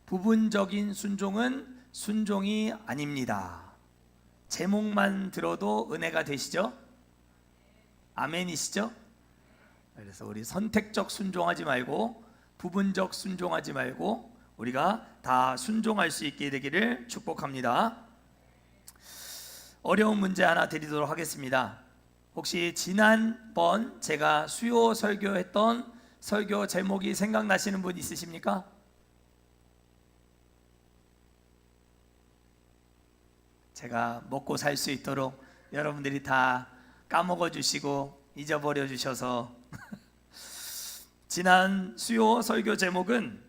부분적인 순종은 순종이 아닙니다. 제목만 들어도 은혜가 되시죠? 아멘이시죠? 그래서 우리 선택적 순종하지 말고 부분적 순종하지 말고 우리가 다 순종할 수 있게 되기를 축복합니다. 어려운 문제 하나 드리도록 하겠습니다. 혹시 지난번 제가 수요 설교했던 설교 제목이 생각나시는 분 있으십니까? 제가 먹고 살 수 있도록 여러분들이 다 까먹어 주시고 잊어버려 주셔서 지난 수요 설교 제목은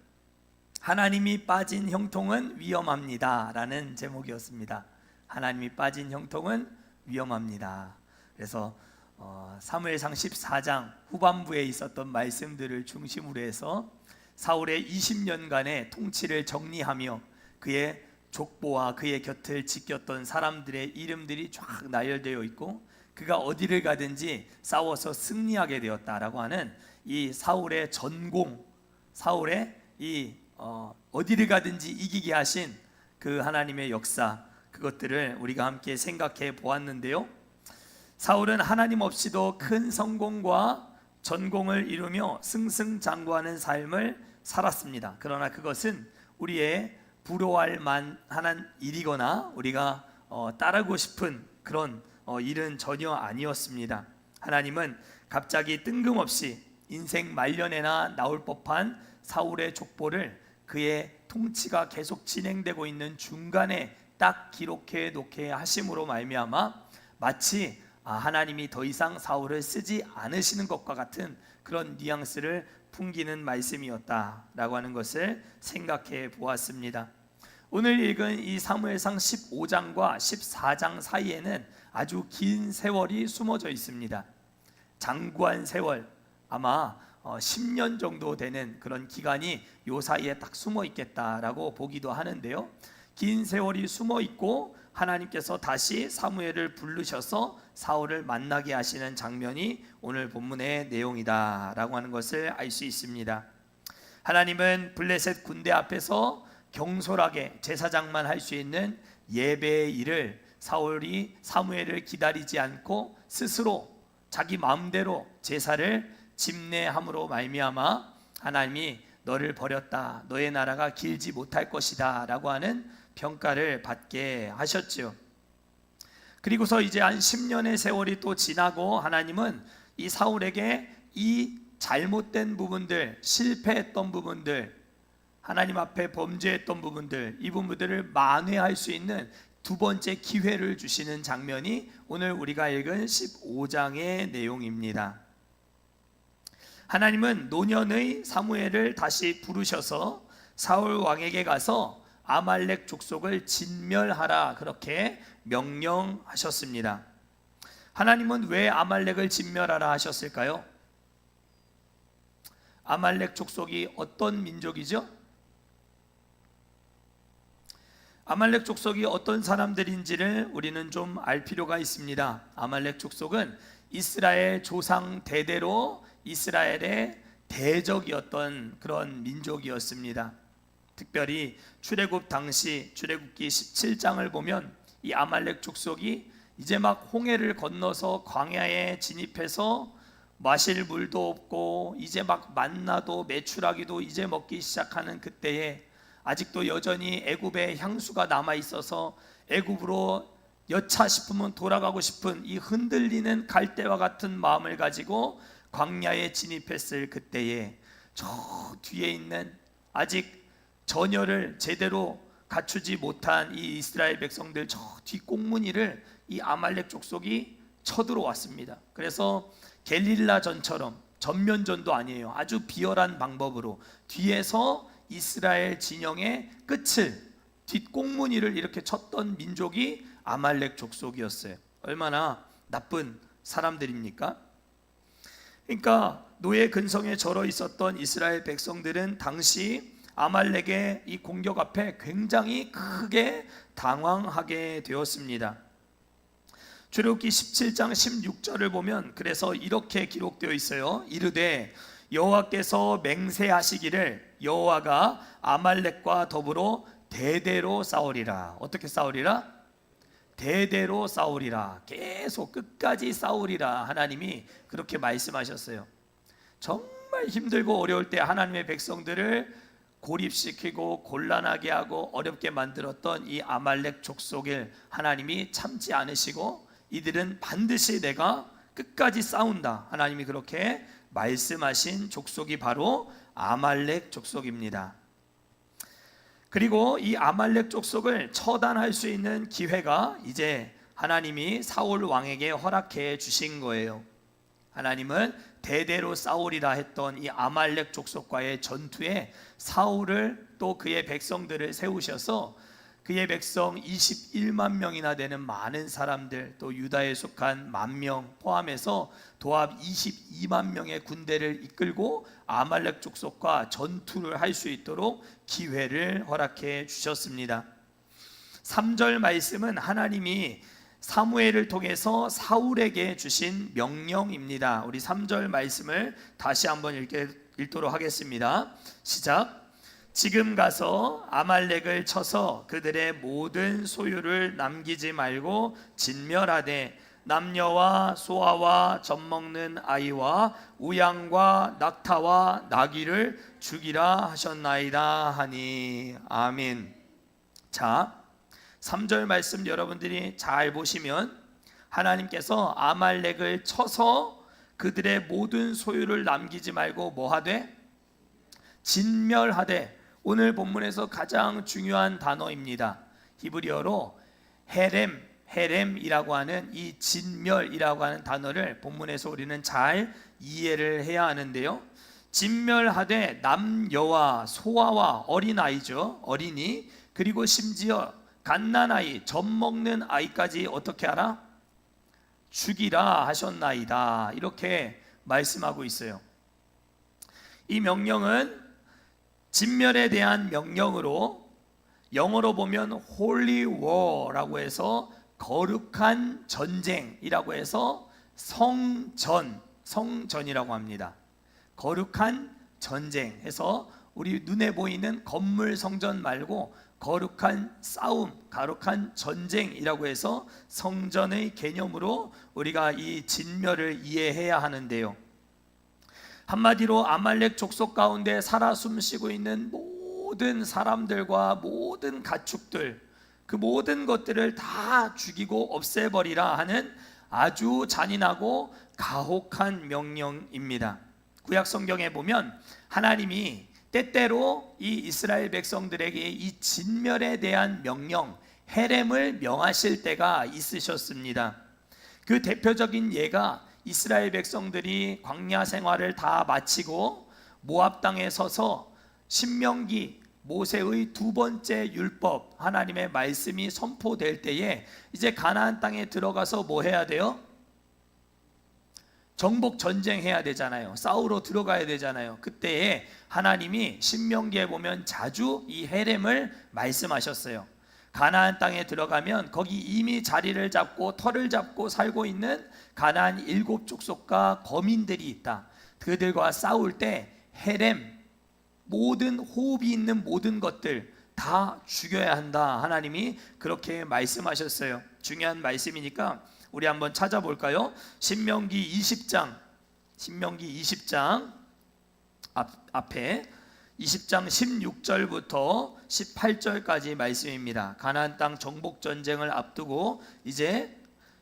하나님이 빠진 형통은 위험합니다 라는 제목이었습니다. 하나님이 빠진 형통은 위험합니다. 그래서 사무엘상 14장 후반부에 있었던 말씀들을 중심으로 해서 사울의 20년간의 통치를 정리하며 그의 족보와 그의 곁을 지켰던 사람들의 이름들이 쫙 나열되어 있고 그가 어디를 가든지 싸워서 승리하게 되었다라고 하는 이 사울의 전공, 사울의 이 어디를 가든지 이기게 하신 그 하나님의 역사, 그것들을 우리가 함께 생각해 보았는데요. 사울은 하나님 없이도 큰 성공과 전공을 이루며 승승장구하는 삶을 살았습니다. 그러나 그것은 우리의 부러워할 만한 일이거나 우리가 따르고 싶은 그런 일은 전혀 아니었습니다. 하나님은 갑자기 뜬금없이 인생 말년에나 나올 법한 사울의 족보를 그의 통치가 계속 진행되고 있는 중간에 딱 기록해 놓게 하심으로 말미암아 마치 하나님이 더 이상 사울을 쓰지 않으시는 것과 같은 그런 뉘앙스를 풍기는 말씀이었다라고 하는 것을 생각해 보았습니다. 오늘 읽은 이 사무엘상 15장과 14장 사이에는 아주 긴 세월이 숨어져 있습니다. 장구한 세월, 아마 10년 정도 되는 그런 기간이 요 사이에 딱 숨어 있겠다라고 보기도 하는데요. 긴 세월이 숨어 있고 하나님께서 다시 사무엘을 부르셔서 사울을 만나게 하시는 장면이 오늘 본문의 내용이다라고 하는 것을 알 수 있습니다. 하나님은 블레셋 군대 앞에서 경솔하게 제사장만 할 수 있는 예배의 일을 사울이 사무엘을 기다리지 않고 스스로 자기 마음대로 제사를 집례함으로 말미암아 하나님이 너를 버렸다, 너의 나라가 길지 못할 것이다 라고 하는 평가를 받게 하셨죠. 그리고서 이제 한 10년의 세월이 또 지나고 하나님은 이 사울에게 이 잘못된 부분들, 실패했던 부분들, 하나님 앞에 범죄했던 부분들, 이 부분들을 만회할 수 있는 두 번째 기회를 주시는 장면이 오늘 우리가 읽은 15장의 내용입니다. 하나님은 노년의 사무엘을 다시 부르셔서 사울 왕에게 가서 아말렉 족속을 진멸하라 그렇게 명령하셨습니다. 하나님은 왜 아말렉을 진멸하라 하셨을까요? 아말렉 족속이 어떤 민족이죠? 아말렉 족속이 어떤 사람들인지를 우리는 좀 알 필요가 있습니다. 아말렉 족속은 이스라엘 조상 대대로 이스라엘의 대적이었던 그런 민족이었습니다. 특별히 출애굽 당시 출애굽기 17장을 보면 이 아말렉 족속이 이제 막 홍해를 건너서 광야에 진입해서 마실 물도 없고 이제 막 만나도 메추라기도 이제 먹기 시작하는 그때에 아직도 여전히 애굽의 향수가 남아 있어서 애굽으로 여차 싶으면 돌아가고 싶은 이 흔들리는 갈대와 같은 마음을 가지고 광야에 진입했을 그때에 저 뒤에 있는 아직 전열을 제대로 갖추지 못한 이 이스라엘 백성들 저 뒷꽁무니를 이 아말렉 족속이 쳐들어왔습니다. 그래서 게릴라 전처럼 전면전도 아니에요. 아주 비열한 방법으로 뒤에서 이스라엘 진영의 끝을 뒷꽁무니를 이렇게 쳤던 민족이 아말렉 족속이었어요. 얼마나 나쁜 사람들입니까? 그러니까 노예 근성에 절어 있었던 이스라엘 백성들은 당시 아말렉의 이 공격 앞에 굉장히 크게 당황하게 되었습니다. 출애굽기 17장 16절을 보면 그래서 이렇게 기록되어 있어요. 이르되 여호와께서 맹세하시기를 여호와가 아말렉과 더불어 대대로 싸우리라. 어떻게 싸우리라? 대대로 싸우리라. 계속 끝까지 싸우리라. 하나님이 그렇게 말씀하셨어요. 정말 힘들고 어려울 때 하나님의 백성들을 고립시키고 곤란하게 하고 어렵게 만들었던 이 아말렉 족속을 하나님이 참지 않으시고 이들은 반드시 내가 끝까지 싸운다. 하나님이 그렇게 말씀하신 족속이 바로 아말렉 족속입니다. 그리고 이 아말렉 족속을 처단할 수 있는 기회가 이제 하나님이 사울 왕에게 허락해 주신 거예요. 하나님은 대대로 싸우리라 했던 이 아말렉 족속과의 전투에 사울을 또 그의 백성들을 세우셔서 그의 백성 21만 명이나 되는 많은 사람들, 또 유다에 속한 10,000명 포함해서 도합 22만 명의 군대를 이끌고 아말렉 족속과 전투를 할 수 있도록 기회를 허락해 주셨습니다. 3절 말씀은 하나님이 사무엘을 통해서 사울에게 주신 명령입니다. 우리 3절 말씀을 다시 한번 읽도록 하겠습니다. 시작. 지금 가서 아말렉을 쳐서 그들의 모든 소유를 남기지 말고 진멸하되 남녀와 소아와 젖먹는 아이와 우양과 낙타와 나귀를 죽이라 하셨나이다 하니. 아멘. 자, 3절 말씀 여러분들이 잘 보시면 하나님께서 아말렉을 쳐서 그들의 모든 소유를 남기지 말고 뭐하되? 진멸하되. 오늘 본문에서 가장 중요한 단어입니다. 히브리어로 헤렘이라고 하는 이 진멸이라고 하는 단어를 본문에서 우리는 잘 이해를 해야 하는데요. 진멸하되 남녀와 소아와 어린아이죠. 어린이, 그리고 심지어 갓난아이, 젖먹는 아이까지 어떻게 하라? 죽이라 하셨나이다. 이렇게 말씀하고 있어요. 이 명령은 진멸에 대한 명령으로 영어로 보면 Holy War라고 해서 거룩한 전쟁이라고 해서 성전이라고 합니다. 거룩한 전쟁 해서 우리 눈에 보이는 건물 성전 말고 거룩한 싸움, 거룩한 전쟁이라고 해서 성전의 개념으로 우리가 이 진멸을 이해해야 하는데요. 한마디로 아말렉 족속 가운데 살아 숨쉬고 있는 모든 사람들과 모든 가축들, 그 모든 것들을 다 죽이고 없애버리라 하는 아주 잔인하고 가혹한 명령입니다. 구약 성경에 보면 하나님이 때때로 이 이스라엘 백성들에게 이 진멸에 대한 명령, 헤렘을 명하실 때가 있으셨습니다. 그 대표적인 예가 이스라엘 백성들이 광야 생활을 다 마치고 모압 땅에 서서 신명기 모세의 두 번째 율법 하나님의 말씀이 선포될 때에 이제 가나안 땅에 들어가서 뭐 해야 돼요? 정복 전쟁해야 되잖아요. 싸우러 들어가야 되잖아요. 그때에 하나님이 신명기에 보면 자주 이 헤렘을 말씀하셨어요. 가나안 땅에 들어가면 거기 이미 자리를 잡고 터를 잡고 살고 있는 가나안 7족속과 거민들이 있다. 그들과 싸울 때 헤렘, 모든 호흡이 있는 모든 것들 다 죽여야 한다. 하나님이 그렇게 말씀하셨어요. 중요한 말씀이니까 우리 한번 찾아볼까요? 신명기 20장 앞에 20장 16절부터 18절까지 말씀입니다. 가나안 땅 정복 전쟁을 앞두고 이제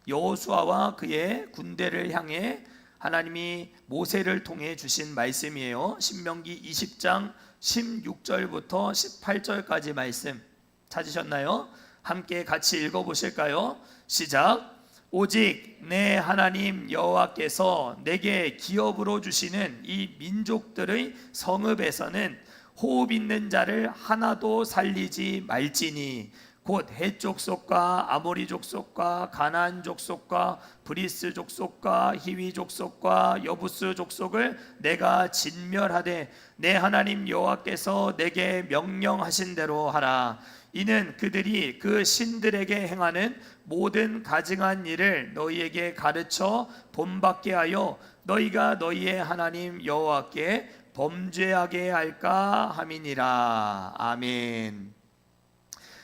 여호수아와 그의 군대를 향해 하나님이 모세를 통해 주신 말씀이에요. 신명기 20장 16절부터 18절까지 말씀 찾으셨나요? 함께 같이 읽어보실까요? 시작. 오직 내 하나님 여호와께서 내게 기업으로 주시는 이 민족들의 성읍에서는 호흡 있는 자를 하나도 살리지 말지니 곧 헷 족속과 아모리 족속과 가나안 족속과 브리스 족속과 히위 족속과 여부스 족속을 내가 진멸하되 내 하나님 여호와께서 내게 명령하신 대로 하라. 이는 그들이 그 신들에게 행하는 모든 가증한 일을 너희에게 가르쳐 본받게 하여 너희가 너희의 하나님 여호와께 범죄하게 할까 함이니라. 아멘.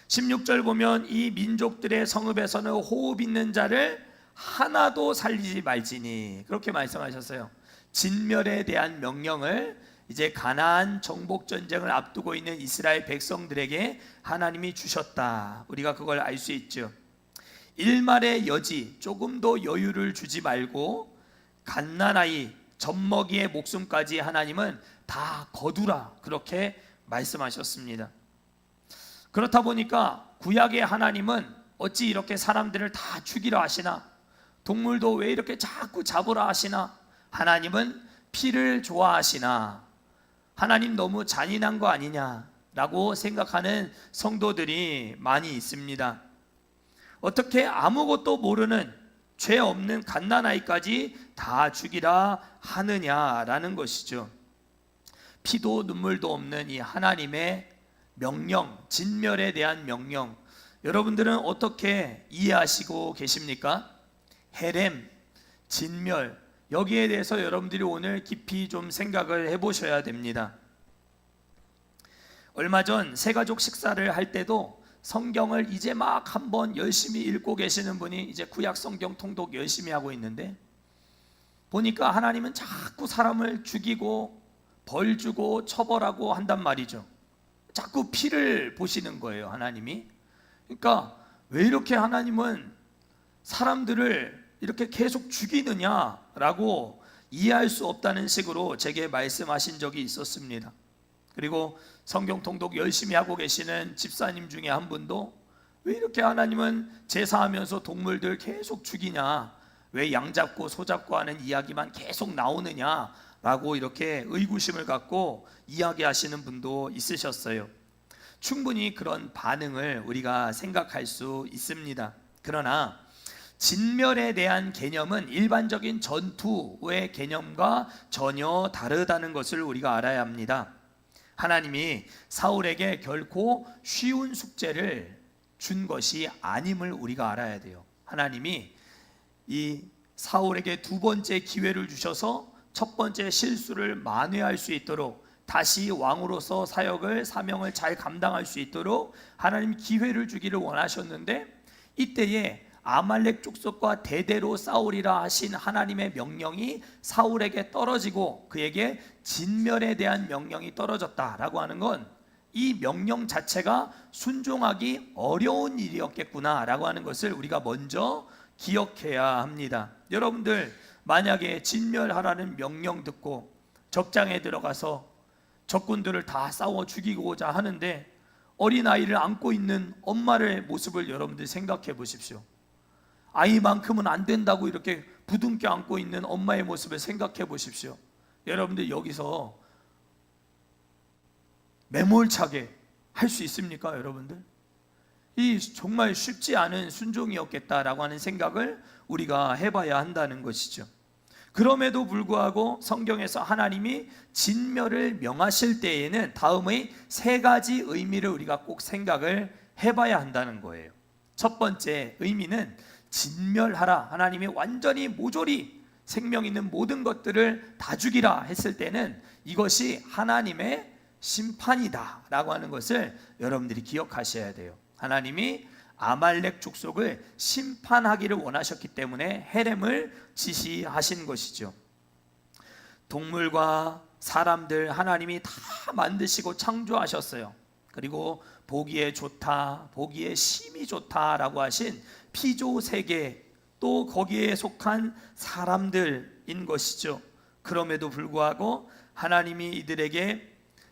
16절 보면 이 민족들의 성읍에서는 호흡 있는 자를 하나도 살리지 말지니, 그렇게 말씀하셨어요. 진멸에 대한 명령을 이제 가나안 정복 전쟁을 앞두고 있는 이스라엘 백성들에게 하나님이 주셨다. 우리가 그걸 알 수 있죠. 일말의 여지, 조금도 여유를 주지 말고 갓난아이, 젖먹이의 목숨까지 하나님은 다 거두라, 그렇게 말씀하셨습니다. 그렇다 보니까 구약의 하나님은 어찌 이렇게 사람들을 다 죽이려 하시나, 동물도 왜 이렇게 자꾸 잡으라 하시나, 하나님은 피를 좋아하시나, 하나님 너무 잔인한 거 아니냐라고 생각하는 성도들이 많이 있습니다. 어떻게 아무것도 모르는 죄 없는 갓난아이까지 다 죽이라 하느냐라는 것이죠. 피도 눈물도 없는 이 하나님의 명령, 진멸에 대한 명령, 여러분들은 어떻게 이해하시고 계십니까? 헤렘, 진멸, 여기에 대해서 여러분들이 오늘 깊이 좀 생각을 해보셔야 됩니다. 얼마 전 새가족 식사를 할 때도 성경을 이제 막 한번 열심히 읽고 계시는 분이 이제 구약 성경 통독 열심히 하고 있는데, 보니까 하나님은 자꾸 사람을 죽이고 벌 주고 처벌하고 한단 말이죠. 자꾸 피를 보시는 거예요, 하나님이. 그러니까 왜 이렇게 하나님은 사람들을 이렇게 계속 죽이느냐라고 이해할 수 없다는 식으로 제게 말씀하신 적이 있었습니다. 그리고 성경 통독 열심히 하고 계시는 집사님 중에 한 분도 왜 이렇게 하나님은 제사하면서 동물들 계속 죽이냐, 왜 양 잡고 소 잡고 하는 이야기만 계속 나오느냐라고 이렇게 의구심을 갖고 이야기하시는 분도 있으셨어요. 충분히 그런 반응을 우리가 생각할 수 있습니다. 그러나 진멸에 대한 개념은 일반적인 전투의 개념과 전혀 다르다는 것을 우리가 알아야 합니다. 하나님이 사울에게 결코 쉬운 숙제를 준 것이 아님을 우리가 알아야 돼요. 하나님이 이 사울에게 두 번째 기회를 주셔서 첫 번째 실수를 만회할 수 있도록, 다시 왕으로서 사명을 잘 감당할 수 있도록 하나님 기회를 주기를 원하셨는데, 이때에 아말렉 족속과 대대로 싸우리라 하신 하나님의 명령이 사울에게 떨어지고 그에게 진멸에 대한 명령이 떨어졌다라고 하는 건 이 명령 자체가 순종하기 어려운 일이었겠구나라고 하는 것을 우리가 먼저 기억해야 합니다. 여러분들 만약에 진멸하라는 명령 듣고 적장에 들어가서 적군들을 다 싸워 죽이고자 하는데 어린아이를 안고 있는 엄마의 모습을 여러분들 생각해 보십시오. 아이만큼은 안 된다고 이렇게 부둥켜 안고 있는 엄마의 모습을 생각해 보십시오. 여러분들 여기서 매몰차게 할 수 있습니까, 여러분들? 이 정말 쉽지 않은 순종이었겠다라고 하는 생각을 우리가 해봐야 한다는 것이죠. 그럼에도 불구하고 성경에서 하나님이 진멸을 명하실 때에는 다음의 세 가지 의미를 우리가 꼭 생각을 해봐야 한다는 거예요. 첫 번째 의미는 진멸하라, 하나님이 완전히 모조리 생명 있는 모든 것들을 다 죽이라 했을 때는 이것이 하나님의 심판이다 라고 하는 것을 여러분들이 기억하셔야 돼요. 하나님이 아말렉 족속을 심판하기를 원하셨기 때문에 헤렘을 지시하신 것이죠. 동물과 사람들 하나님이 다 만드시고 창조하셨어요. 그리고 보기에 좋다, 보기에 심히 좋다라고 하신 피조 세계, 또 거기에 속한 사람들인 것이죠. 그럼에도 불구하고 하나님이 이들에게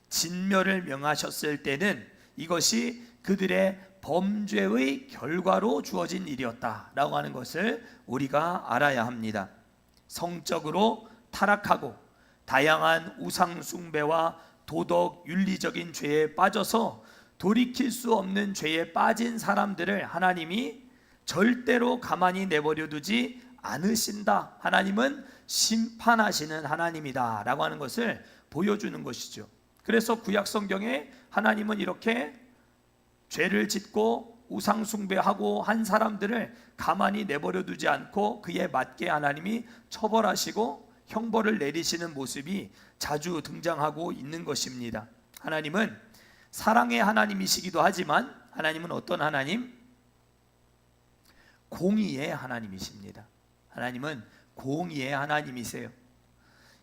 진멸을 명하셨을 때는 이것이 그들의 범죄의 결과로 주어진 일이었다라고 하는 것을 우리가 알아야 합니다. 성적으로 타락하고 다양한 우상 숭배와 도덕 윤리적인 죄에 빠져서 돌이킬 수 없는 죄에 빠진 사람들을 하나님이 절대로 가만히 내버려 두지 않으신다. 하나님은 심판하시는 하나님이다 라고 하는 것을 보여주는 것이죠. 그래서 구약 성경에 하나님은 이렇게 죄를 짓고 우상 숭배하고 한 사람들을 가만히 내버려 두지 않고 그에 맞게 하나님이 처벌하시고 형벌을 내리시는 모습이 자주 등장하고 있는 것입니다. 하나님은 사랑의 하나님이시기도 하지만 하나님은 어떤 하나님? 공의의 하나님이십니다. 하나님은 공의의 하나님이세요.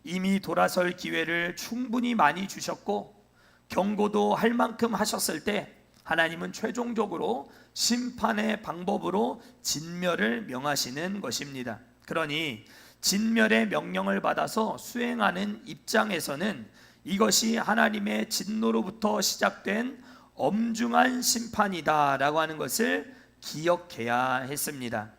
이미 돌아설 기회를 충분히 많이 주셨고 경고도 할 만큼 하셨을 때 하나님은 최종적으로 심판의 방법으로 진멸을 명하시는 것입니다. 그러니 진멸의 명령을 받아서 수행하는 입장에서는 이것이 하나님의 진노로부터 시작된 엄중한 심판이다 라고 하는 것을 기억해야 했습니다.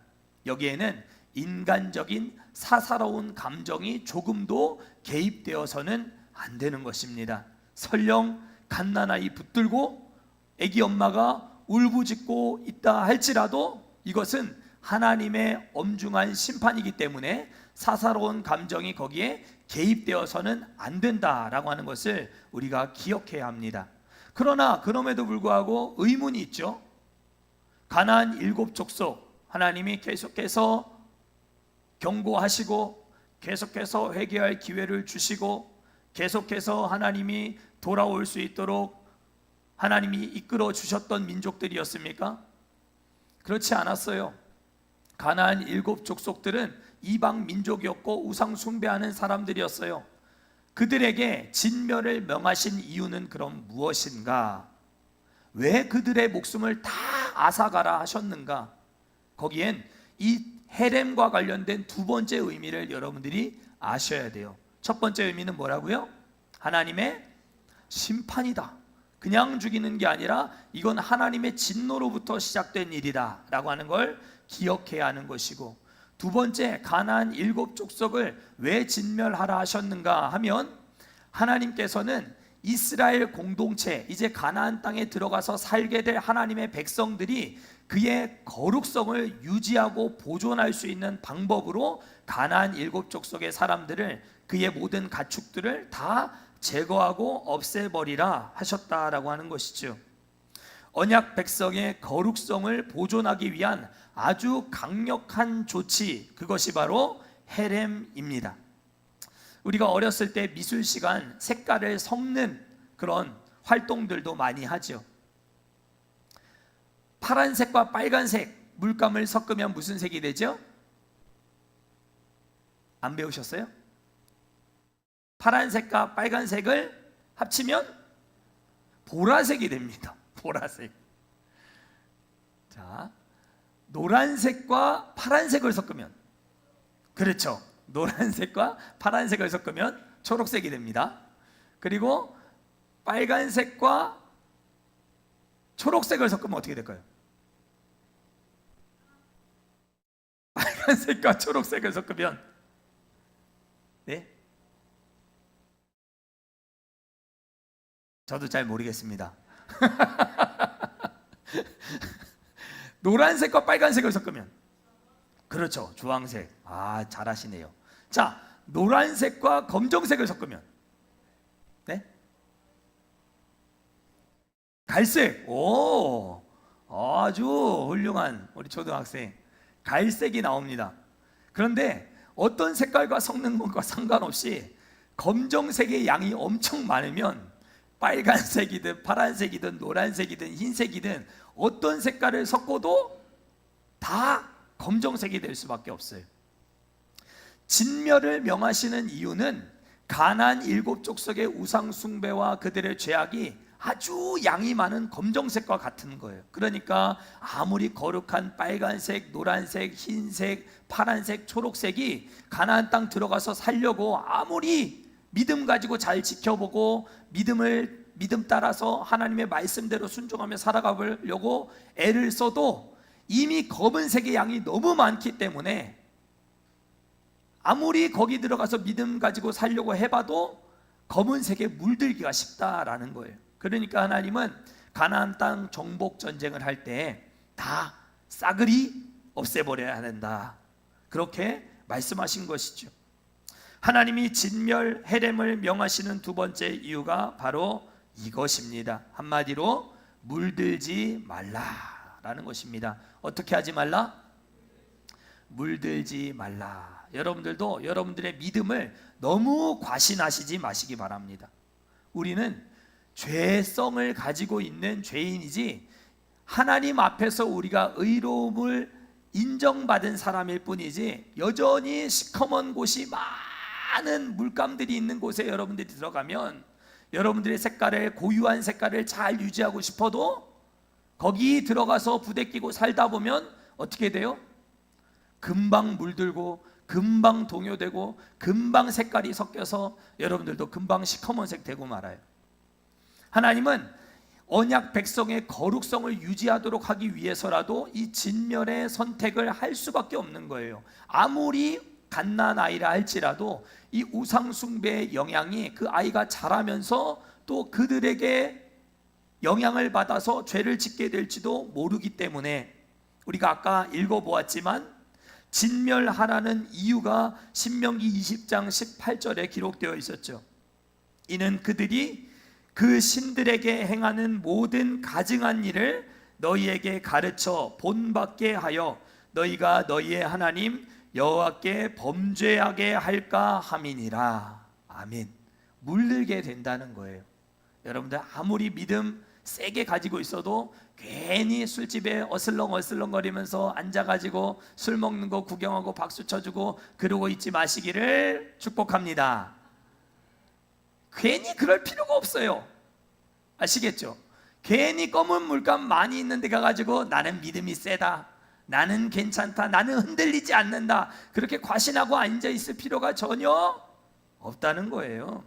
여기에는 인간적인 사사로운 감정이 조금도 개입되어서는 안 되는 것입니다. 설령 갓난아이 붙들고 아기 엄마가 울부짖고 있다 할지라도 이것은 하나님의 엄중한 심판이기 때문에 사사로운 감정이 거기에 개입되어서는 안 된다라고 하는 것을 우리가 기억해야 합니다. 그러나 그럼에도 불구하고 의문이 있죠. 가나안 7족속 하나님이 계속해서 경고하시고 계속해서 회개할 기회를 주시고 계속해서 하나님이 돌아올 수 있도록 하나님이 이끌어 주셨던 민족들이었습니까? 그렇지 않았어요. 가나안 7족속들은 이방 민족이었고 우상 숭배하는 사람들이었어요. 그들에게 진멸을 명하신 이유는 그럼 무엇인가? 왜 그들의 목숨을 다 앗아가라 하셨는가? 거기엔 이 헤렘과 관련된 두 번째 의미를 여러분들이 아셔야 돼요. 첫 번째 의미는 뭐라고요? 하나님의 심판이다. 그냥 죽이는 게 아니라 이건 하나님의 진노로부터 시작된 일이다 라고 하는 걸 기억해야 하는 것이고, 두 번째, 가나안 7족속을 왜 진멸하라 하셨는가 하면 하나님께서는 이스라엘 공동체, 이제 가나안 땅에 들어가서 살게 될 하나님의 백성들이 그의 거룩성을 유지하고 보존할 수 있는 방법으로 가나안 7족속의 사람들을, 그의 모든 가축들을 다 제거하고 없애버리라 하셨다라고 하는 것이죠. 언약 백성의 거룩성을 보존하기 위한 아주 강력한 조치, 그것이 바로 헤렘입니다. 우리가 어렸을 때 미술 시간 색깔을 섞는 그런 활동들도 많이 하죠. 파란색과 빨간색 물감을 섞으면 무슨 색이 되죠? 안 배우셨어요? 파란색과 빨간색을 합치면 보라색이 됩니다. 보라색. 자, 노란색과 파란색을 섞으면, 그렇죠, 노란색과 파란색을 섞으면 초록색이 됩니다. 그리고 빨간색과 초록색을 섞으면 어떻게 될까요? 빨간색과 초록색을 섞으면, 네? 저도 잘 모르겠습니다. 노란색과 빨간색을 섞으면, 그렇죠, 주황색. 아, 잘하시네요. 자, 노란색과 검정색을 섞으면, 네? 갈색. 오, 아주 훌륭한 우리 초등학생. 갈색이 나옵니다. 그런데 어떤 색깔과 섞는 것과 상관없이 검정색의 양이 엄청 많으면 빨간색이든 파란색이든 노란색이든 흰색이든 어떤 색깔을 섞어도 다 검정색이 될 수밖에 없어요. 진멸을 명하시는 이유는 가나안 7족속의 우상 숭배와 그들의 죄악이 아주 양이 많은 검정색과 같은 거예요. 그러니까 아무리 거룩한 빨간색, 노란색, 흰색, 파란색, 초록색이 가나안 땅 들어가서 살려고 아무리 믿음 가지고 잘 지켜보고 믿음 따라서 하나님의 말씀대로 순종하며 살아가 보려고 애를 써도 이미 검은색의 양이 너무 많기 때문에 아무리 거기 들어가서 믿음 가지고 살려고 해봐도 검은색에 물들기가 쉽다라는 거예요. 그러니까 하나님은 가나안 땅 정복 전쟁을 할 때 다 싸그리 없애버려야 된다, 그렇게 말씀하신 것이죠. 하나님이 진멸 헤렘을 명하시는 두 번째 이유가 바로 이것입니다. 한마디로 물들지 말라라는 것입니다. 어떻게 하지 말라? 물들지 말라. 여러분들도 여러분들의 믿음을 너무 과신하시지 마시기 바랍니다. 우리는 죄성을 가지고 있는 죄인이지 하나님 앞에서 우리가 의로움을 인정받은 사람일 뿐이지, 여전히 시커먼 곳이 많은 물감들이 있는 곳에 여러분들이 들어가면 여러분들의 색깔을, 고유한 색깔을 잘 유지하고 싶어도 거기 들어가서 부대끼고 살다 보면 어떻게 돼요? 금방 물들고 금방 동요되고 금방 색깔이 섞여서 여러분들도 금방 시커먼색 되고 말아요. 하나님은 언약 백성의 거룩성을 유지하도록 하기 위해서라도 이 진멸의 선택을 할 수밖에 없는 거예요. 아무리 갓난 아이라 할지라도 이 우상 숭배의 영향이 그 아이가 자라면서 또 그들에게 영향을 받아서 죄를 짓게 될지도 모르기 때문에 우리가 아까 읽어보았지만 진멸하라는 이유가 신명기 20장 18절에 기록되어 있었죠. 이는 그들이 그 신들에게 행하는 모든 가증한 일을 너희에게 가르쳐 본받게 하여 너희가 너희의 하나님 여호와께 범죄하게 할까 함이니라. 아멘. 물들게 된다는 거예요. 여러분들 아무리 믿음 세게 가지고 있어도 괜히 술집에 어슬렁어슬렁거리면서 앉아가지고 술 먹는 거 구경하고 박수 쳐주고 그러고 있지 마시기를 축복합니다. 괜히 그럴 필요가 없어요. 아시겠죠? 괜히 검은 물감 많이 있는 데 가가지고 나는 믿음이 세다, 나는 괜찮다, 나는 흔들리지 않는다, 그렇게 과신하고 앉아 있을 필요가 전혀 없다는 거예요.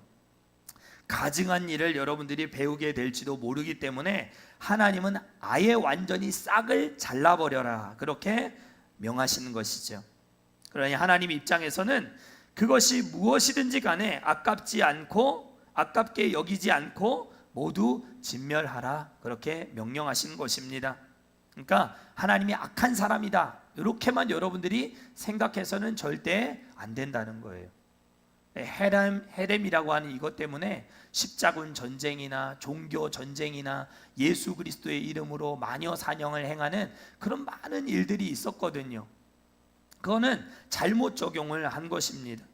가증한 일을 여러분들이 배우게 될지도 모르기 때문에 하나님은 아예 완전히 싹을 잘라버려라, 그렇게 명하시는 것이죠. 그러니 하나님 입장에서는 그것이 무엇이든지 간에 아깝게 여기지 않고 모두 진멸하라, 그렇게 명령하시는 것입니다. 그러니까 하나님이 악한 사람이다, 이렇게만 여러분들이 생각해서는 절대 안 된다는 거예요. 헤렘이라고 하는 이것 때문에 십자군 전쟁이나 종교 전쟁이나 예수 그리스도의 이름으로 마녀 사냥을 행하는 그런 많은 일들이 있었거든요. 그거는 잘못 적용을 한 것입니다.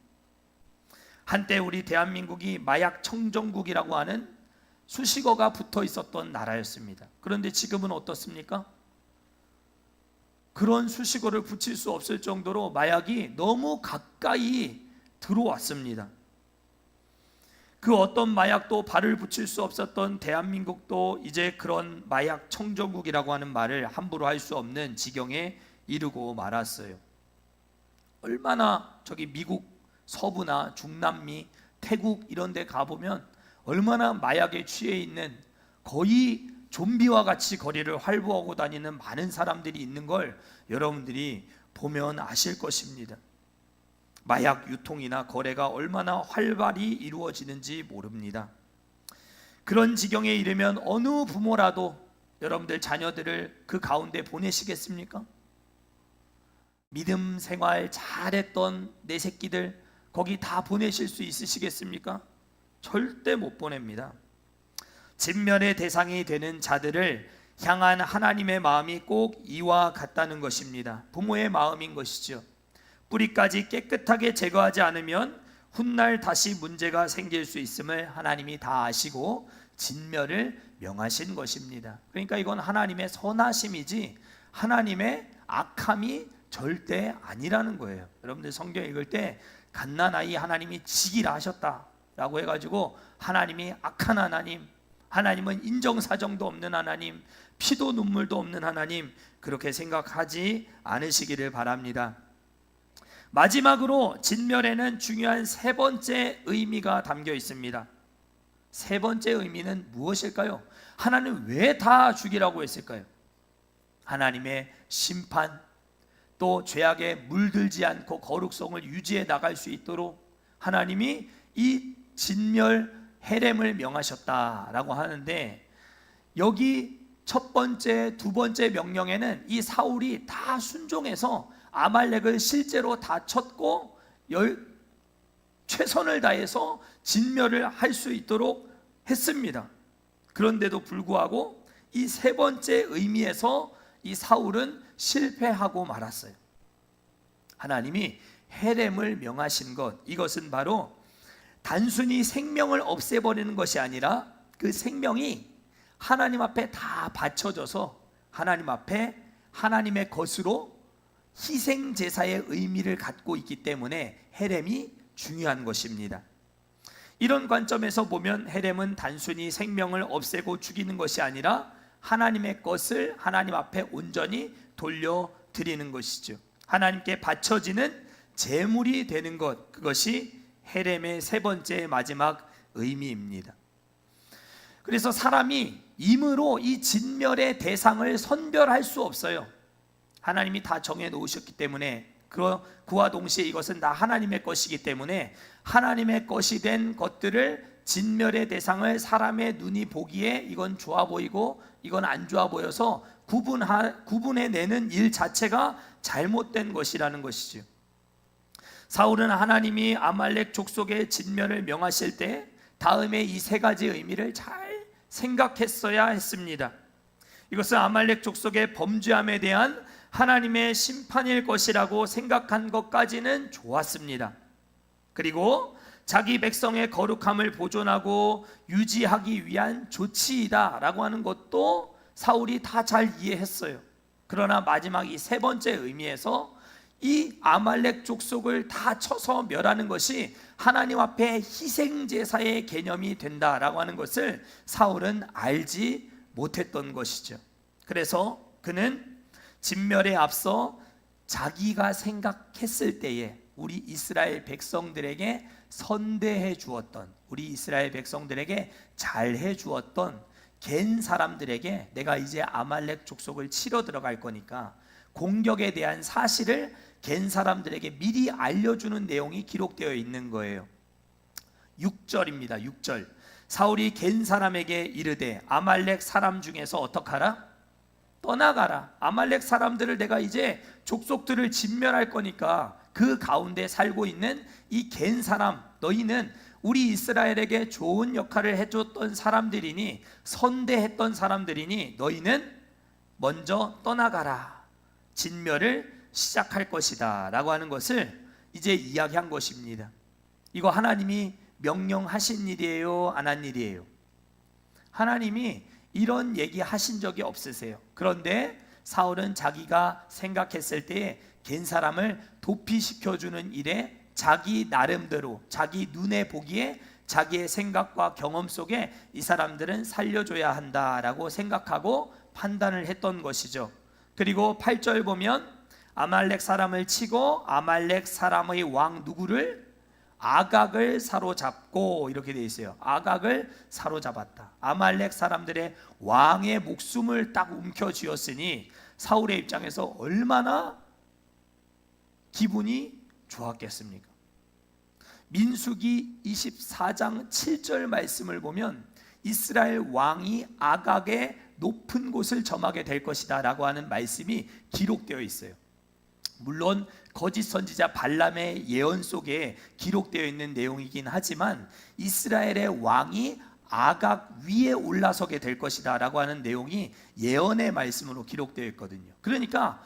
한때 우리 대한민국이 마약 청정국이라고 하는 수식어가 붙어 있었던 나라였습니다. 그런데 지금은 어떻습니까? 그런 수식어를 붙일 수 없을 정도로 마약이 너무 가까이 들어왔습니다. 그 어떤 마약도 발을 붙일 수 없었던 대한민국도 이제 그런 마약 청정국이라고 하는 말을 함부로 할 수 없는 지경에 이르고 말았어요. 얼마나 저기 미국 서부나 중남미, 태국 이런 데 가보면 얼마나 마약에 취해 있는, 거의 좀비와 같이 거리를 활보하고 다니는 많은 사람들이 있는 걸 여러분들이 보면 아실 것입니다. 마약 유통이나 거래가 얼마나 활발히 이루어지는지 모릅니다. 그런 지경에 이르면 어느 부모라도 여러분들 자녀들을 그 가운데 보내시겠습니까? 믿음 생활 잘했던 내 새끼들 거기 다 보내실 수 있으시겠습니까? 절대 못 보냅니다. 진멸의 대상이 되는 자들을 향한 하나님의 마음이 꼭 이와 같다는 것입니다. 부모의 마음인 것이죠. 뿌리까지 깨끗하게 제거하지 않으면 훗날 다시 문제가 생길 수 있음을 하나님이 다 아시고 진멸을 명하신 것입니다. 그러니까 이건 하나님의 선하심이지 하나님의 악함이 절대 아니라는 거예요. 여러분들 성경 읽을 때 갓난아이 하나님이 지기라 하셨다라고 해가지고 하나님이 악한 하나님, 하나님은 인정사정도 없는 하나님, 피도 눈물도 없는 하나님, 그렇게 생각하지 않으시기를 바랍니다. 마지막으로 진멸에는 중요한 세 번째 의미가 담겨 있습니다. 세 번째 의미는 무엇일까요? 하나님 왜 다 죽이라고 했을까요? 하나님의 심판, 또 죄악에 물들지 않고 거룩성을 유지해 나갈 수 있도록 하나님이 이 진멸 헤렘을 명하셨다라고 하는데, 여기 첫 번째, 두 번째 명령에는 이 사울이 다 순종해서 아말렉을 실제로 다 쳤고 최선을 다해서 진멸을 할 수 있도록 했습니다. 그런데도 불구하고 이 세 번째 의미에서 이 사울은 실패하고 말았어요. 하나님이 헤렘을 명하신 것, 이것은 바로 단순히 생명을 없애버리는 것이 아니라 그 생명이 하나님 앞에 다 바쳐져서 하나님 앞에 하나님의 것으로 희생 제사의 의미를 갖고 있기 때문에 헤렘이 중요한 것입니다. 이런 관점에서 보면 헤렘은 단순히 생명을 없애고 죽이는 것이 아니라 하나님의 것을 하나님 앞에 온전히 돌려드리는 것이죠. 하나님께 바쳐지는 제물이 되는 것, 그것이 헤렘의 세 번째 마지막 의미입니다. 그래서 사람이 임으로 이 진멸의 대상을 선별할 수 없어요. 하나님이 다 정해 놓으셨기 때문에, 그와 동시에 이것은 다 하나님의 것이기 때문에 하나님의 것이 된 것들을, 진멸의 대상을 사람의 눈이 보기에 이건 좋아 보이고 이건 안 좋아 보여서 구분해내는 일 자체가 잘못된 것이라는 것이죠. 사울은 하나님이 아말렉 족속의 진멸을 명하실 때 다음에 이 세 가지 의미를 잘 생각했어야 했습니다. 이것은 아말렉 족속의 범죄함에 대한 하나님의 심판일 것이라고 생각한 것까지는 좋았습니다. 그리고 자기 백성의 거룩함을 보존하고 유지하기 위한 조치이다 라고 하는 것도 사울이 다 잘 이해했어요. 그러나 마지막 이 세 번째 의미에서 이 아말렉 족속을 다 쳐서 멸하는 것이 하나님 앞에 희생제사의 개념이 된다라고 하는 것을 사울은 알지 못했던 것이죠. 그래서 그는 진멸에 앞서 자기가 생각했을 때에 우리 이스라엘 백성들에게 선대해 주었던, 우리 이스라엘 백성들에게 잘해 주었던 겐 사람들에게 내가 이제 아말렉 족속을 치러 들어갈 거니까 공격에 대한 사실을 겐 사람들에게 미리 알려주는 내용이 기록되어 있는 거예요. 6절입니다. 6절. 사울이 겐 사람에게 이르되 아말렉 사람 중에서 어떡하라? 떠나가라. 아말렉 사람들을 내가 이제 족속들을 진멸할 거니까 그 가운데 살고 있는 이 겐 사람, 너희는 우리 이스라엘에게 좋은 역할을 해줬던 사람들이니, 선대했던 사람들이니 너희는 먼저 떠나가라. 진멸을 시작할 것이다 라고 하는 것을 이제 이야기한 것입니다. 이거 하나님이 명령하신 일이에요? 안 한 일이에요? 하나님이 이런 얘기 하신 적이 없으세요. 그런데 사울은 자기가 생각했을 때에 겐 사람을 도피시켜주는 일에 자기 나름대로, 자기 눈에 보기에 자기의 생각과 경험 속에 이 사람들은 살려줘야 한다라고 생각하고 판단을 했던 것이죠. 그리고 8절 보면 아말렉 사람을 치고 아말렉 사람의 왕 누구를? 아각을 사로잡고, 이렇게 되어 있어요. 아각을 사로잡았다. 아말렉 사람들의 왕의 목숨을 딱 움켜쥐었으니 사울의 입장에서 얼마나 기분이 좋았겠습니까? 민수기 24장 7절 말씀을 보면 이스라엘 왕이 아각의 높은 곳을 점하게 될 것이다 라고 하는 말씀이 기록되어 있어요. 물론 거짓 선지자 발람의 예언 속에 기록되어 있는 내용이긴 하지만 이스라엘의 왕이 아각 위에 올라서게 될 것이다 라고 하는 내용이 예언의 말씀으로 기록되어 있거든요. 그러니까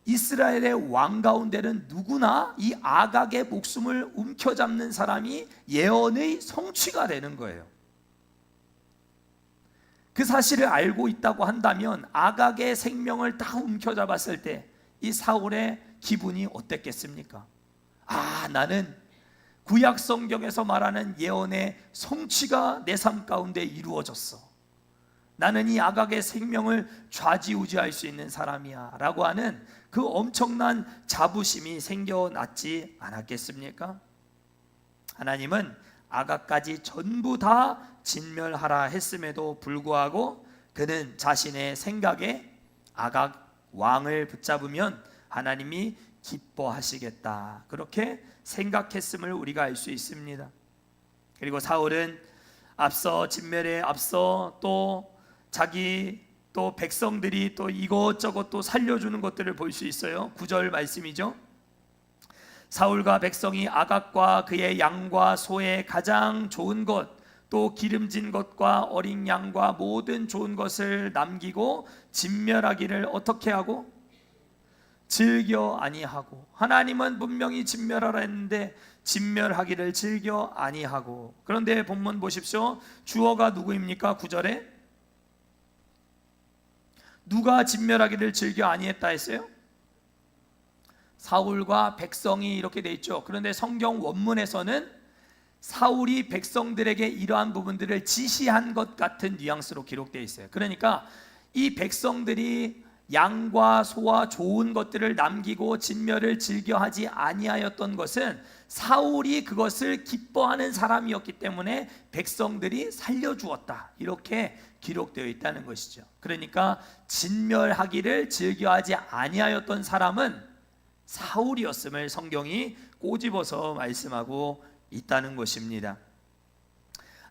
이스라엘의 왕 가운데는 누구나 이 아각의 목숨을 움켜잡는 사람이 예언의 성취가 되는 거예요. 그 사실을 알고 있다고 한다면 아각의 생명을 다 움켜잡았을 때 이 사울의 기분이 어땠겠습니까? 아, 나는 구약 성경에서 말하는 예언의 성취가 내 삶 가운데 이루어졌어. 나는 이 아각의 생명을 좌지우지할 수 있는 사람이야 라고 하는 그 엄청난 자부심이 생겨났지 않았겠습니까? 하나님은 아각까지 전부 다 진멸하라 했음에도 불구하고 그는 자신의 생각에 아각 왕을 붙잡으면 하나님이 기뻐하시겠다, 그렇게 생각했음을 우리가 알 수 있습니다. 그리고 사울은 앞서 진멸에 앞서 또 자기 또 백성들이 또 이것저것 또 살려주는 것들을 볼 수 있어요. 9절 말씀이죠. 사울과 백성이 아각과 그의 양과 소의 가장 좋은 것, 또 기름진 것과 어린 양과 모든 좋은 것을 남기고 진멸하기를 어떻게 하고? 즐겨 아니하고. 하나님은 분명히 진멸하라 했는데 진멸하기를 즐겨 아니하고. 그런데 본문 보십시오. 주어가 누구입니까? 9절에 누가 진멸하기를 즐겨 아니했다 했어요? 사울과 백성이 이렇게 돼 있죠. 그런데 성경 원문에서는 사울이 백성들에게 이러한 부분들을 지시한 것 같은 뉘앙스로 기록되어 있어요. 그러니까 이 백성들이 양과 소와 좋은 것들을 남기고 진멸을 즐겨하지 아니하였던 것은 사울이 그것을 기뻐하는 사람이었기 때문에 백성들이 살려주었다, 이렇게 기록되어 있다는 것이죠. 그러니까 진멸하기를 즐겨하지 아니하였던 사람은 사울이었음을 성경이 꼬집어서 말씀하고 있다는 것입니다.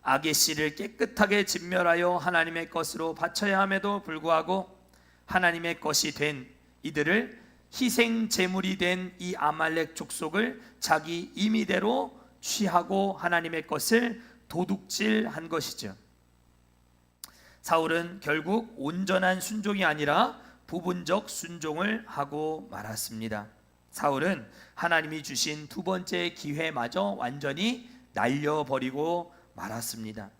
악의 씨를 깨끗하게 진멸하여 하나님의 것으로 바쳐야 함에도 불구하고 하나님의 것이 된 이들을 희생 제물이 된 이 아말렉 족속을 자기 임의대로 취하고 하나님의 것을 도둑질한 것이죠. 사울은 결국 온전한 순종이 아니라 부분적 순종을 하고 말았습니다. 사울은 하나님이 주신 두 번째 기회마저 완전히 날려버리고 말았습니다.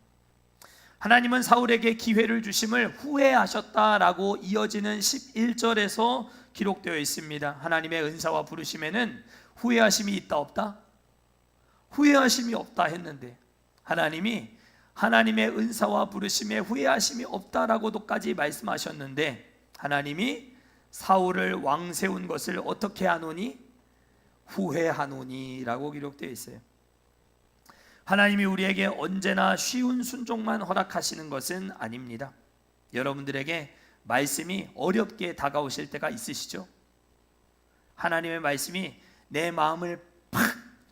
하나님은 사울에게 기회를 주심을 후회하셨다라고 이어지는 11절에서 기록되어 있습니다. 하나님의 은사와 부르심에는 후회하심이 있다 없다? 후회하심이 없다 했는데 하나님이 하나님의 은사와 부르심에 후회하심이 없다라고도까지 말씀하셨는데 하나님이 사울을 왕 세운 것을 어떻게 하노니? 후회하노니 라고 기록되어 있어요. 하나님이 우리에게 언제나 쉬운 순종만 허락하시는 것은 아닙니다. 여러분들에게 말씀이 어렵게 다가오실 때가 있으시죠? 하나님의 말씀이 내 마음을 팍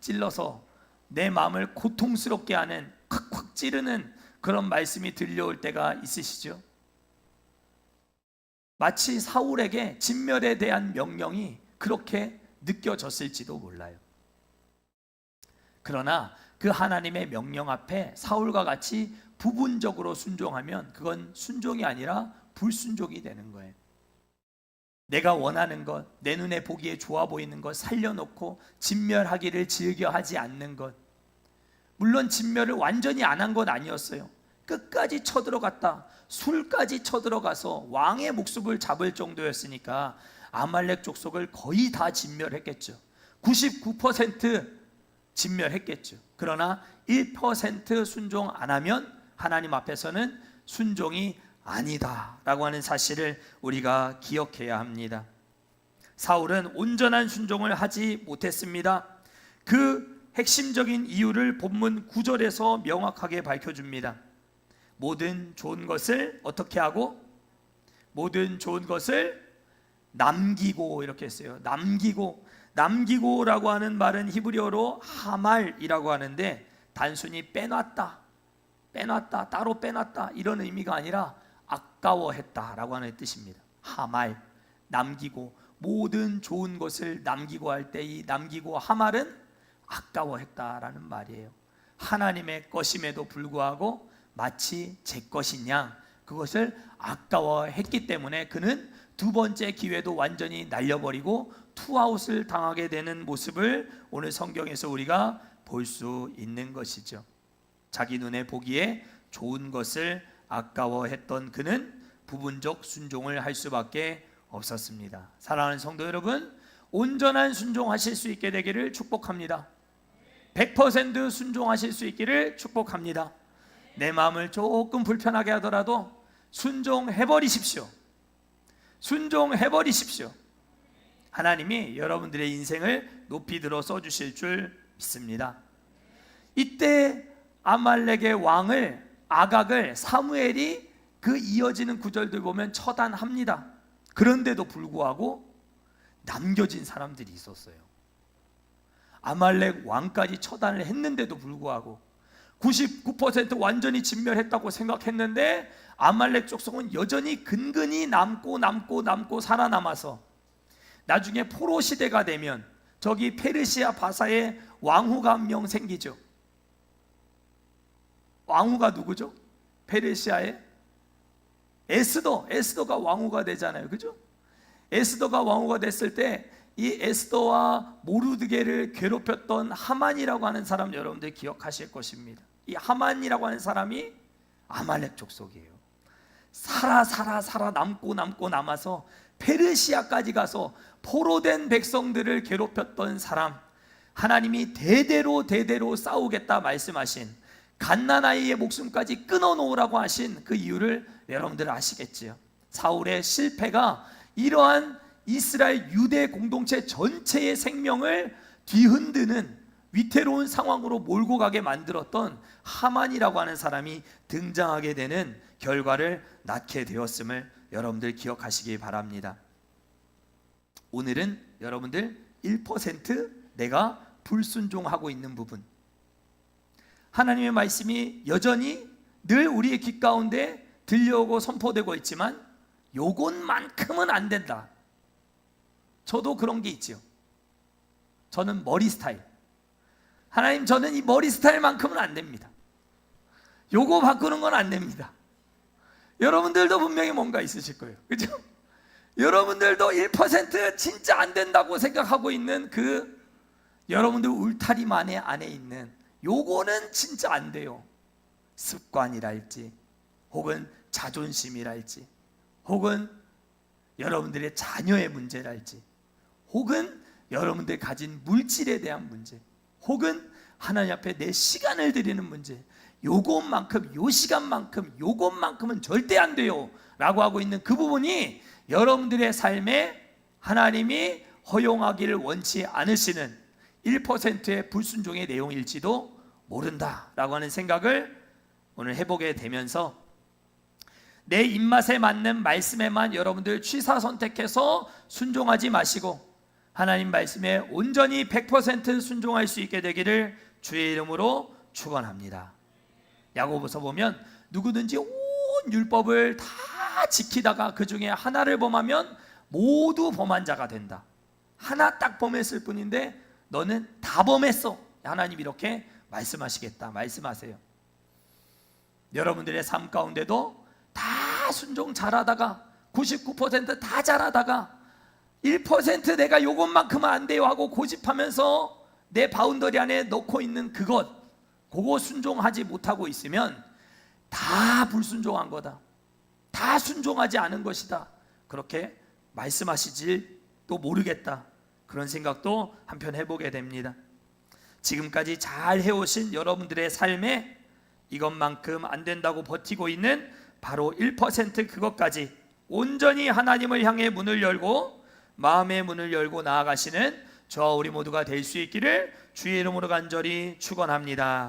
찔러서 내 마음을 고통스럽게 하는, 콱콱 찌르는 그런 말씀이 들려올 때가 있으시죠? 마치 사울에게 진멸에 대한 명령이 그렇게 느껴졌을지도 몰라요. 그러나 그 하나님의 명령 앞에 사울과 같이 부분적으로 순종하면 그건 순종이 아니라 불순종이 되는 거예요. 내가 원하는 것, 내 눈에 보기에 좋아 보이는 것 살려놓고 진멸하기를 즐겨하지 않는 것. 물론 진멸을 완전히 안 한 건 아니었어요. 끝까지 쳐들어갔다, 술까지 쳐들어가서 왕의 목숨을 잡을 정도였으니까 아말렉 족속을 거의 다 진멸했겠죠. 99% 진멸했겠죠. 그러나 1% 순종 안 하면 하나님 앞에서는 순종이 아니다 라고 하는 사실을 우리가 기억해야 합니다. 사울은 온전한 순종을 하지 못했습니다. 그 핵심적인 이유를 본문 9절에서 명확하게 밝혀줍니다. 모든 좋은 것을 어떻게 하고? 모든 좋은 것을 남기고, 이렇게 했어요. 남기고라고 하는 말은 히브리어로 하말이라고 하는데 단순히 빼놨다, 따로 빼놨다 이런 의미가 아니라 아까워했다라고 하는 뜻입니다. 하말, 남기고, 모든 좋은 것을 남기고 할 때 이 남기고 하말은 아까워했다라는 말이에요. 하나님의 것임에도 불구하고 마치 제 것인 양 그것을 아까워했기 때문에 그는 두 번째 기회도 완전히 날려버리고 투아웃을 당하게 되는 모습을 오늘 성경에서 우리가 볼 수 있는 것이죠. 자기 눈에 보기에 좋은 것을 아까워했던 그는 부분적 순종을 할 수밖에 없었습니다. 사랑하는 성도 여러분, 온전한 순종하실 수 있게 되기를 축복합니다. 100% 순종하실 수 있기를 축복합니다. 내 마음을 조금 불편하게 하더라도 순종해버리십시오. 순종해버리십시오. 하나님이 여러분들의 인생을 높이 들어 써주실 줄 믿습니다. 이때 아말렉의 왕을, 아각을 사무엘이 그 이어지는 구절들 보면 처단합니다. 그런데도 불구하고 남겨진 사람들이 있었어요. 아말렉 왕까지 처단을 했는데도 불구하고 99% 완전히 진멸했다고 생각했는데 아말렉 족속은 여전히 근근히 남고 살아남아서 나중에 포로 시대가 되면 저기 페르시아 바사에 왕후가 한 명 생기죠. 왕후가 누구죠? 페르시아의 에스더가 왕후가 되잖아요. 그죠? 에스더가 왕후가 됐을 때 이 에스더와 모르드게를 괴롭혔던 하만이라고 하는 사람 여러분들 기억하실 것입니다. 이 하만이라고 하는 사람이 아말렉 족속이에요. 살아 남아서 페르시아까지 가서 포로된 백성들을 괴롭혔던 사람, 하나님이 대대로 싸우겠다 말씀하신, 갓난아이의 목숨까지 끊어놓으라고 하신 그 이유를 여러분들 아시겠지요. 사울의 실패가 이러한 이스라엘 유대 공동체 전체의 생명을 뒤흔드는 위태로운 상황으로 몰고 가게 만들었던 하만이라고 하는 사람이 등장하게 되는 결과를 낳게 되었음을 여러분들 기억하시기 바랍니다. 오늘은 여러분들 1% 내가 불순종하고 있는 부분, 하나님의 말씀이 여전히 늘 우리의 귀 가운데 들려오고 선포되고 있지만 요것만큼은 안 된다. 저도 그런 게 있지요. 저는 머리 스타일, 하나님 저는 이 머리 스타일만큼은 안 됩니다. 요거 바꾸는 건 안 됩니다. 여러분들도 분명히 뭔가 있으실 거예요. 그죠? 여러분들도 1% 진짜 안 된다고 생각하고 있는 그 여러분들 울타리만의 안에 있는 요거는 진짜 안 돼요. 습관이랄지 혹은 자존심이랄지 혹은 여러분들의 자녀의 문제랄지 혹은 여러분들 가진 물질에 대한 문제 혹은 하나님 앞에 내 시간을 드리는 문제, 요것만큼 요 시간만큼 요것만큼은 절대 안 돼요 라고 하고 있는 그 부분이 여러분들의 삶에 하나님이 허용하기를 원치 않으시는 1%의 불순종의 내용일지도 모른다 라고 하는 생각을 오늘 해보게 되면서 내 입맛에 맞는 말씀에만 여러분들 취사 선택해서 순종하지 마시고 하나님 말씀에 온전히 100% 순종할 수 있게 되기를 주의 이름으로 축원합니다. 야고보서 보면 누구든지 온 율법을 다 지키다가 그 중에 하나를 범하면 모두 범한 자가 된다. 하나 딱 범했을 뿐인데 너는 다 범했어. 하나님 이렇게 말씀하시겠다. 말씀하세요. 여러분들의 삶 가운데도 다 순종 잘하다가 99%다 잘하다가 1% 내가 요것만큼은 안 돼요 하고 고집하면서 내 바운더리 안에 넣고 있는 그거 순종하지 못하고 있으면 다 불순종한 거다. 다 순종하지 않은 것이다. 그렇게 말씀하시지도 모르겠다. 그런 생각도 한편 해보게 됩니다. 지금까지 잘 해오신 여러분들의 삶에 이것만큼 안 된다고 버티고 있는 바로 1% 그것까지 온전히 하나님을 향해 문을 열고 마음의 문을 열고 나아가시는 저와 우리 모두가 될 수 있기를 주의 이름으로 간절히 축원합니다.